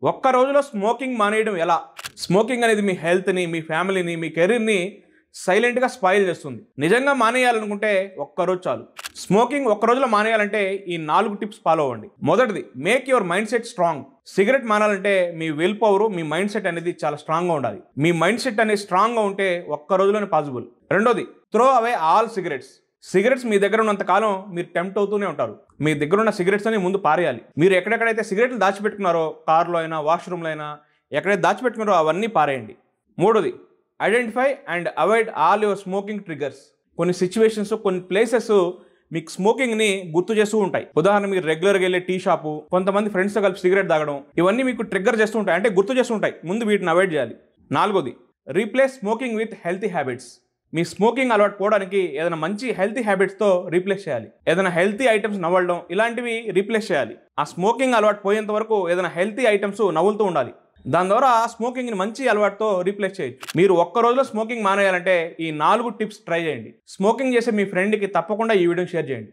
ఒక్క రోజులో స్మోకింగ్ మానేయడం ఎలా? స్మోకింగ్ అనేది మీ హెల్త్‌ని, మీ ఫ్యామిలీని, మీ కెరీర్‌ని సైలెంట్‌గా స్పాయిల్ చేస్తుంది. నిజంగా మానేయాలనుకుంటే ఒక్కరోజు చాలు. స్మోకింగ్ ఒక్క రోజులో మానేయాలంటే ఈ 4 టిప్స్ ఫాలో అవ్వండి. మొదటిది, make your mind set strong. Cigarette మానాలంటే మీ విల్ పవర్, మీ మైండ్ సెట్ అనేది చాలా స్ట్రాంగ్‌గా ఉండాలి. మీ మైండ్ సెట్ అనేది స్ట్రాంగ్‌గా ఉంటే ఒక్క రోజులోనే పాసిబుల్. రెండోది, throw away all cigarettes. Cigarettes మీ దగ్గర ఉన్నంత కాలం మీరు టెంప్ట్ అవుతూనే ఉంటారు. మీ దగ్గర ఉన్న సిగరెట్స్ అని ముందు పారేయాలి. మీరు ఎక్కడెక్కడైతే సిగరెట్లు దాచిపెట్టుకున్నారో, కార్‌లో అయినా, వాష్‌రూమ్‌లో అయినా ఎక్కడైతే దాచిపెట్టుకున్నారో అవన్నీ పారేయండి. మూడోది, identify and avoid all your smoking triggers. కొన్ని సిచ్యువేషన్స్, కొన్ని ప్లేసెస్ మీకు స్మోకింగ్‌ని గుర్తు చేస్తూ ఉంటాయి. ఉదాహరణ, మీరు రెగ్యులర్‌గా వెళ్ళే టీ షాపు, కొంతమంది ఫ్రెండ్స్‌తో కలిపి సిగరెట్ తాగడం, ఇవన్నీ మీకు ట్రిగ్గర్ చేస్తూ ఉంటాయి. అంటే గుర్తు చేస్తూ ఉంటాయి. ముందు వీటిని అవాయిడ్ చేయాలి. నాలుగోది, replace smoking with healthy habits. Me smoking అలవాటు పోవడానికి ఏదైనా మంచి హెల్తీ హ్యాబిట్స్తో రీప్లేస్ చేయాలి. ఏదైనా హెల్తీ ఐటమ్స్ నవ్వడం, ఇలాంటివి రీప్లేస్ చేయాలి. ఆ స్మోకింగ్ అలవాటు పోయేంత వరకు ఏదైనా హెల్తీ ఐటమ్స్ నవ్వులుతూ ఉండాలి. దాని ద్వారా స్మోకింగ్ని మంచి అలవాటుతో రీప్లేస్ చేయొచ్చు. మీరు ఒక్క రోజులో స్మోకింగ్ మానేయాలంటే ఈ 4 టిప్స్ ట్రై చేయండి. స్మోకింగ్ చేసే మీ ఫ్రెండ్కి తప్పకుండా ఈ వీడియోని షేర్ చేయండి.